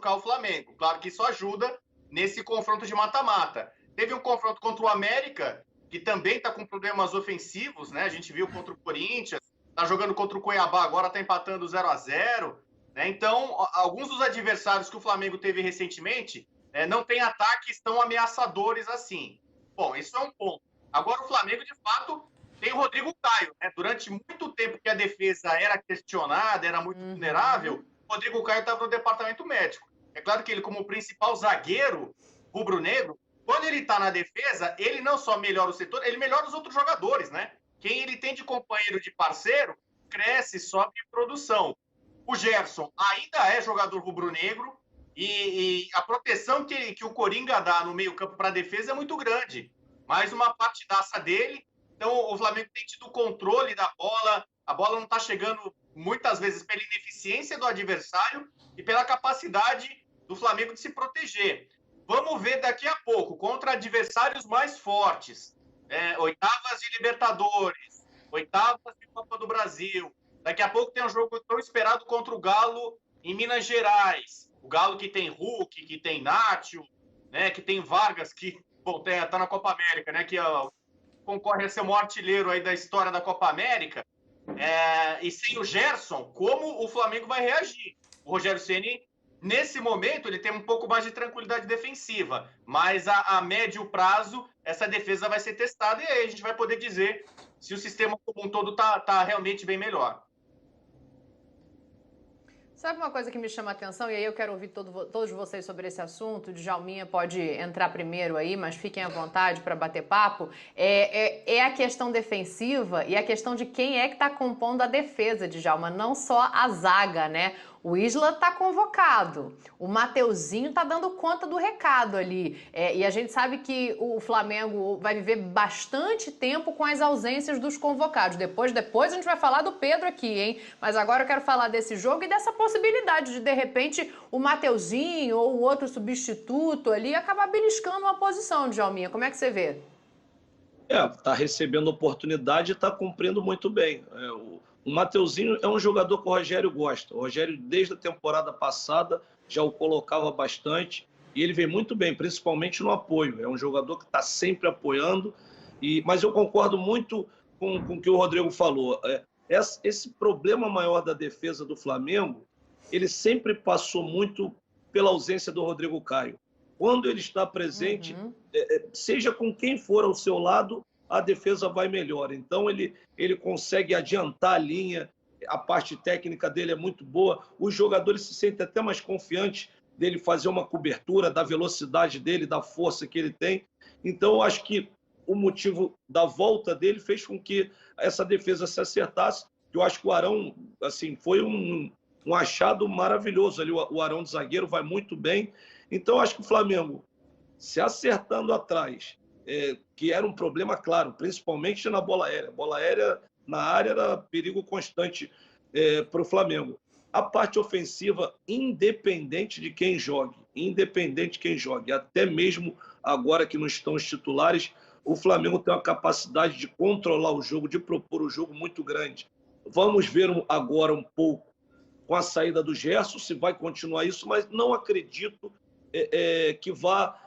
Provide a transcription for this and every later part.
machucar o Flamengo. Claro que isso ajuda nesse confronto de mata-mata. Teve um confronto contra o América, que também está com problemas ofensivos, né? A gente viu contra o Corinthians, está jogando contra o Cuiabá, agora está empatando 0-0. Né? Então, alguns dos adversários que o Flamengo teve recentemente não tem ataques tão ameaçadores assim. Bom, isso é um ponto. Agora, o Flamengo, de fato, tem o Rodrigo Caio. Né? Durante muito tempo que a defesa era questionada, era muito vulnerável, o Rodrigo Caio estava no departamento médico. É claro que ele, como principal zagueiro rubro-negro, quando ele está na defesa, ele não só melhora o setor, ele melhora os outros jogadores, né? Quem ele tem de companheiro, de parceiro, cresce, sobe em produção. O Gerson ainda é jogador rubro-negro e a proteção que o Coringa dá no meio-campo para a defesa é muito grande. Mais uma partidaça dele. Então, o Flamengo tem tido controle da bola, a bola não está chegando muitas vezes pela ineficiência do adversário e pela capacidade do Flamengo de se proteger. Vamos ver daqui a pouco, contra adversários mais fortes, oitavas de Libertadores, oitavas de Copa do Brasil. Daqui a pouco tem um jogo tão esperado contra o Galo em Minas Gerais. O Galo que tem Hulk, que tem Nacho, né, que tem Vargas, que está na Copa América, né, que concorre a ser o maior artilheiro aí da história da Copa América. E sem o Gerson, como o Flamengo vai reagir? O Rogério Ceni, nesse momento, ele tem um pouco mais de tranquilidade defensiva, mas a médio prazo, essa defesa vai ser testada e aí a gente vai poder dizer se o sistema como um todo está realmente bem melhor. Sabe uma coisa que me chama a atenção, e aí eu quero ouvir todos vocês sobre esse assunto, o Djalminha pode entrar primeiro aí, mas fiquem à vontade para bater papo, é a questão defensiva e a questão de quem é que está compondo a defesa, Djalma, não só a zaga, né? O Isla tá convocado, o Mateuzinho tá dando conta do recado ali, e a gente sabe que o Flamengo vai viver bastante tempo com as ausências dos convocados. Depois a gente vai falar do Pedro aqui, hein? Mas agora eu quero falar desse jogo e dessa possibilidade de repente, o Mateuzinho ou o outro substituto ali acabar beliscando uma posição, Djalminha. Como é que você vê? Tá recebendo oportunidade e tá cumprindo muito bem. O Mateuzinho é um jogador que o Rogério gosta. O Rogério, desde a temporada passada, já o colocava bastante e ele vem muito bem, principalmente no apoio. É um jogador que está sempre apoiando, mas eu concordo muito com o que o Rodrigo falou. Esse problema maior da defesa do Flamengo, ele sempre passou muito pela ausência do Rodrigo Caio. Quando ele está presente, seja com quem for ao seu lado, a defesa vai melhor. Então, ele consegue adiantar a linha, a parte técnica dele é muito boa, os jogadores se sentem até mais confiantes dele fazer uma cobertura, da velocidade dele, da força que ele tem. Então, eu acho que o motivo da volta dele fez com que essa defesa se acertasse. Eu acho que o Arão, assim, foi um achado maravilhoso ali. O Arão de zagueiro vai muito bem. Então, eu acho que o Flamengo, se acertando atrás, que era um problema claro, principalmente na bola aérea. A bola aérea na área era perigo constante para o Flamengo. A parte ofensiva, independente de quem jogue, até mesmo agora que não estão os titulares, o Flamengo tem uma capacidade de controlar o jogo, de propor o jogo muito grande. Vamos ver agora um pouco com a saída do Gerson, se vai continuar isso, mas não acredito que vá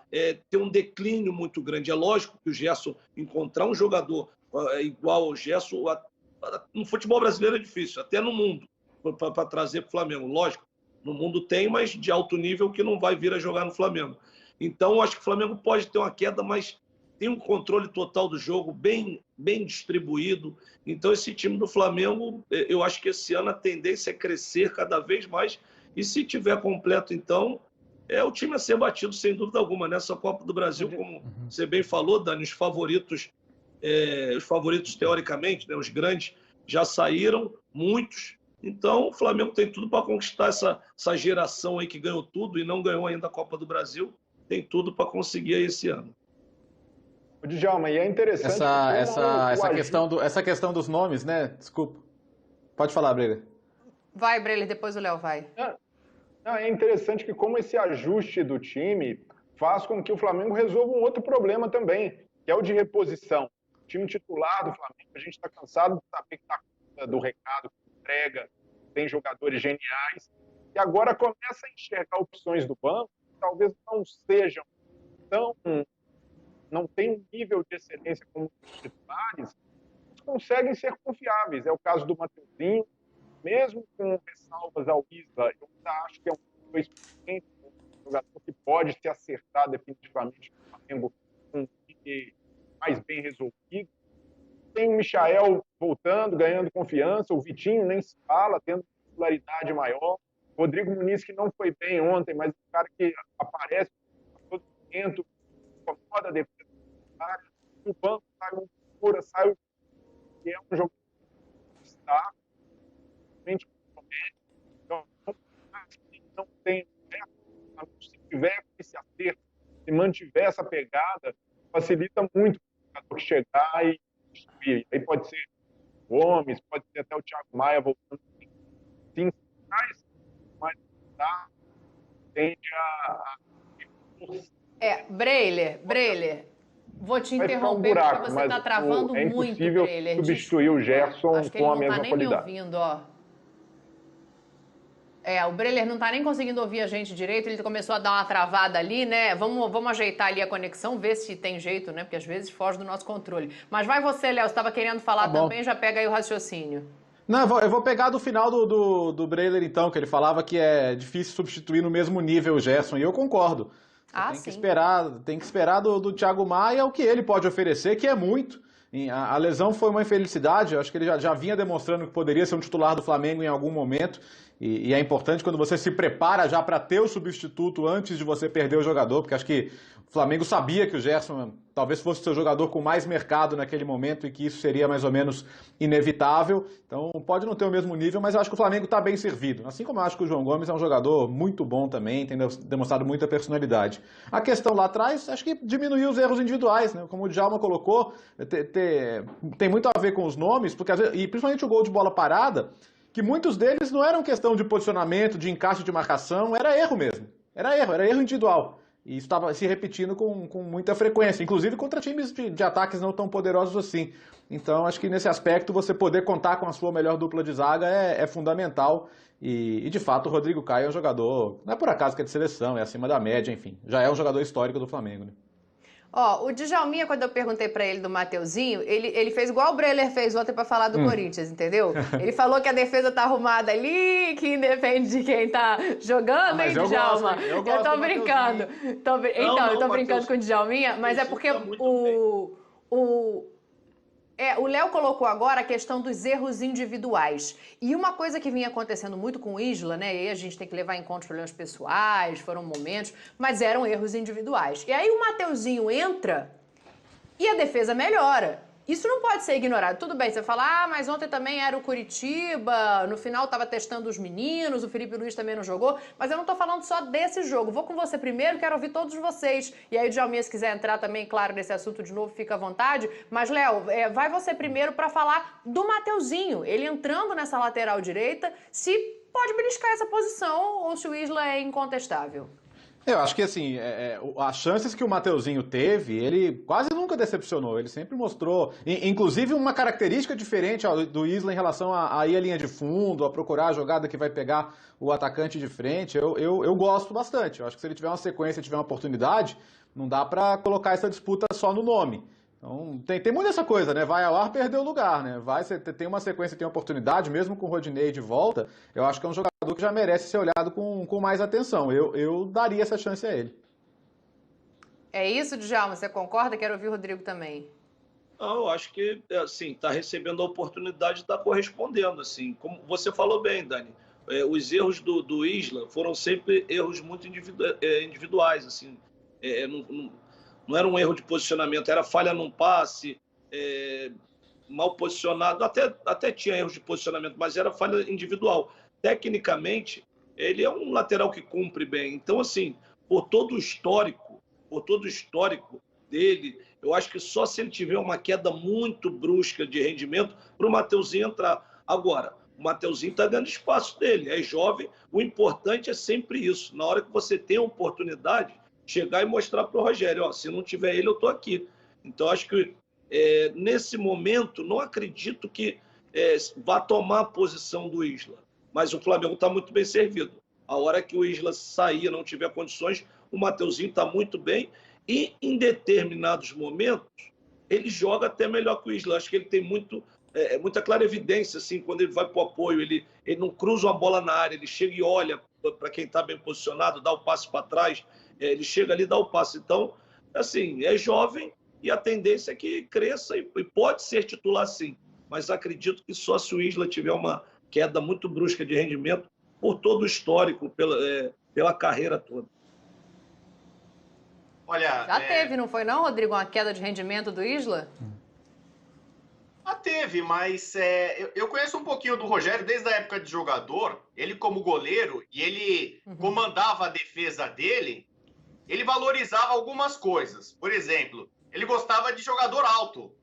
ter um declínio muito grande. É lógico que o Gerson, encontrar um jogador igual ao Gerson, no futebol brasileiro é difícil, até no mundo, para trazer para o Flamengo. Lógico, no mundo tem, mas de alto nível que não vai vir a jogar no Flamengo. Então, acho que o Flamengo pode ter uma queda, mas tem um controle total do jogo, bem distribuído. Então, esse time do Flamengo, eu acho que esse ano a tendência é crescer cada vez mais. E se tiver completo, então, é o time a ser batido, sem dúvida alguma. Nessa Copa do Brasil, como você bem falou, Dani, os favoritos teoricamente, né, os grandes, já saíram, muitos. Então, o Flamengo tem tudo para conquistar essa geração aí que ganhou tudo e não ganhou ainda a Copa do Brasil. Tem tudo para conseguir aí esse ano. Djalma, e é interessante essa questão dos nomes, né? Desculpa. Pode falar, Breler. Vai, Breler, depois o Léo vai. É interessante que como esse ajuste do time faz com que o Flamengo resolva um outro problema também, que é o de reposição. O time titular do Flamengo, a gente está cansado de saber que está do recado, que entrega, tem jogadores geniais, e agora começa a enxergar opções do banco que talvez não sejam tão, não tenham um nível de excelência como os titulares, mas conseguem ser confiáveis. É o caso do Mateuzinho, mesmo com ressalvas ao Isla, eu ainda acho que é um experiente, um jogador que pode se acertar definitivamente no Flamengo com um time mais bem resolvido. Tem o Michael voltando, ganhando confiança, o Vitinho nem se fala, tendo popularidade maior. Rodrigo Muniz, que não foi bem ontem, mas é um cara que aparece a todo momento, incomoda a defesa da área. O banco sai uma figura, sai o que é um jogador que está realmente compromete. Então, não tem, se tiver esse acerto, se mantiver essa pegada, facilita muito o jogador chegar e destruir. Aí pode ser o Gomes, pode ser até o Thiago Maia voltando. Sim, mas tá, tende a... Breler, vou te Vai ficar um interromper buraco, porque você mas está travando é muito, impossível Breler. substituir o Gerson Acho que ele com a não tá mesma nem qualidade. me ouvindo, ó. O Breler não tá nem conseguindo ouvir a gente direito, ele começou a dar uma travada ali, né? Vamos ajeitar ali a conexão, ver se tem jeito, né? Porque às vezes foge do nosso controle. Mas vai você, Léo, você estava querendo falar também, já pega aí o raciocínio. Não, eu vou pegar do final do Breler, então, que ele falava que é difícil substituir no mesmo nível o Gerson, e eu concordo. Tem que esperar do Thiago Maia o que ele pode oferecer, que é muito. A lesão foi uma infelicidade, eu acho que ele já vinha demonstrando que poderia ser um titular do Flamengo em algum momento, e é importante quando você se prepara já para ter o substituto antes de você perder o jogador, porque acho que o Flamengo sabia que o Gerson talvez fosse o seu jogador com mais mercado naquele momento e que isso seria mais ou menos inevitável. Então pode não ter o mesmo nível, mas eu acho que o Flamengo está bem servido. Assim como eu acho que o João Gomes é um jogador muito bom também, tem demonstrado muita personalidade. A questão lá atrás, acho que diminuiu os erros individuais, né? Como o Djalma colocou, tem muito a ver com os nomes, porque às vezes, e principalmente o gol de bola parada, que muitos deles não eram questão de posicionamento, de encaixe de marcação, era erro mesmo. Era erro individual. E isso estava se repetindo com muita frequência, inclusive contra times de ataques não tão poderosos assim. Então, acho que nesse aspecto, você poder contar com a sua melhor dupla de zaga é fundamental. E, de fato, o Rodrigo Caio é um jogador, não é por acaso que é de seleção, é acima da média, enfim. Já é um jogador histórico do Flamengo, né? O Djalminha, quando eu perguntei pra ele do Mateuzinho, ele fez igual o Breler fez ontem pra falar do Corinthians, entendeu? Ele falou que a defesa tá arrumada ali, que independe de quem tá jogando, hein, Djalma? Eu tô brincando. Eu tô brincando com o Djalminha, mas é porque o Léo colocou agora a questão dos erros individuais. E uma coisa que vinha acontecendo muito com o Isla, né? E aí a gente tem que levar em conta os problemas pessoais, foram momentos, mas eram erros individuais. E aí o Mateuzinho entra e a defesa melhora. Isso não pode ser ignorado. Tudo bem, você fala, mas ontem também era o Curitiba, no final estava testando os meninos, o Felipe Luiz também não jogou, mas eu não estou falando só desse jogo. Vou com você primeiro, quero ouvir todos vocês. E aí o Djalminha, se quiser entrar também, claro, nesse assunto de novo, fica à vontade. Mas, Léo, vai você primeiro para falar do Mateuzinho. Ele entrando nessa lateral direita, se pode beliscar essa posição ou se o Isla é incontestável. Eu acho que, assim, as chances que o Mateuzinho teve, ele quase nunca decepcionou. Ele sempre mostrou, inclusive, uma característica diferente do Isla em relação a ir à linha de fundo, a procurar a jogada que vai pegar o atacante de frente. Eu gosto bastante. Eu acho que se ele tiver uma sequência, tiver uma oportunidade, não dá para colocar essa disputa só no nome. Então, tem muito essa coisa, né? Vai ao ar, perdeu o lugar, né? Você tem uma sequência, tem uma oportunidade, mesmo com o Rodinei de volta, eu acho que é um jogador que já merece ser olhado com mais atenção. Eu daria essa chance a ele. É isso, Djalma? Você concorda? Quero ouvir o Rodrigo também. Não, eu acho que, assim, está recebendo a oportunidade de estar correspondendo, assim. Como você falou bem, Dani, os erros do Isla foram sempre erros muito individuais, assim. Não era um erro de posicionamento, era falha num passe, mal posicionado, até tinha erros de posicionamento, mas era falha individual. Tecnicamente, ele é um lateral que cumpre bem. Então, assim, por todo o histórico dele, eu acho que só se ele tiver uma queda muito brusca de rendimento para o Mateuzinho entrar. Agora, o Mateuzinho está dando espaço dele, é jovem, o importante é sempre isso. Na hora que você tem a oportunidade, chegar e mostrar para o Rogério, se não tiver ele, eu estou aqui. Então, acho que nesse momento, não acredito que vá tomar a posição do Isla, mas o Flamengo está muito bem servido. A hora que o Isla sair, não tiver condições, o Mateuzinho está muito bem e, em determinados momentos, ele joga até melhor que o Isla. Acho que ele tem muita clarevidência, assim, quando ele vai para o apoio, ele não cruza uma bola na área, ele chega e olha para quem está bem posicionado, dá o passe para trás, ele chega ali e dá o passe. Então, assim, é jovem e a tendência é que cresça e pode ser titular sim, mas acredito que só se o Isla tiver uma queda muito brusca de rendimento por todo o histórico, pela carreira toda. Olha, já teve, não foi não, Rodrigo, uma queda de rendimento do Isla? Teve, mas eu conheço um pouquinho do Rogério desde a época de jogador. Ele como goleiro, e ele comandava a defesa dele, ele valorizava algumas coisas. Por exemplo, ele gostava de jogador alto.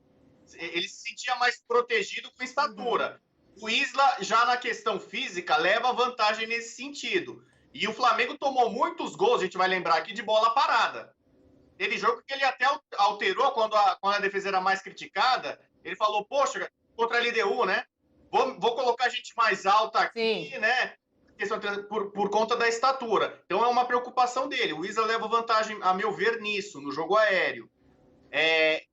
Ele se sentia mais protegido com estatura. O Isla, já na questão física, leva vantagem nesse sentido. E o Flamengo tomou muitos gols, a gente vai lembrar aqui, de bola parada. Teve jogo que ele até alterou quando a defesa era mais criticada. Ele falou, poxa, contra a LDU, né? Vou colocar gente mais alta aqui, sim, né? Por conta da estatura. Então é uma preocupação dele. O Isla leva vantagem, a meu ver, nisso, no jogo aéreo.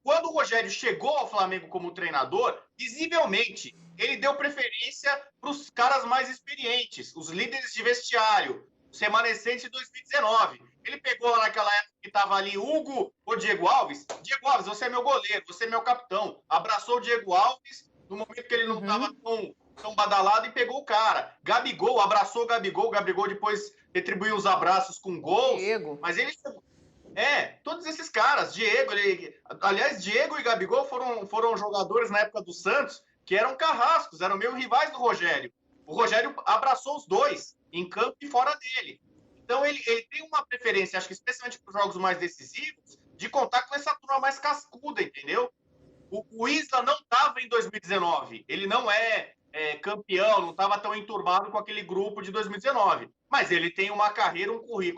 Quando o Rogério chegou ao Flamengo como treinador, visivelmente, ele deu preferência para os caras mais experientes, os líderes de vestiário, os remanescentes de 2019. Ele pegou lá naquela época que estava ali Hugo ou Diego Alves. Diego Alves, você é meu goleiro, você é meu capitão. Abraçou o Diego Alves no momento que ele não estava tão badalado e pegou o cara. Gabigol, abraçou o Gabigol depois retribuiu os abraços com gols. Diego. Mas ele... todos esses caras, aliás, Diego e Gabigol foram jogadores na época do Santos que eram carrascos, eram meio rivais do Rogério. O Rogério abraçou os dois, em campo e fora dele. Então ele tem uma preferência, acho que especialmente para os jogos mais decisivos, de contar com essa turma mais cascuda, entendeu? O Isla não estava em 2019, ele não é campeão, não estava tão enturmado com aquele grupo de 2019, mas ele tem uma carreira, um currículo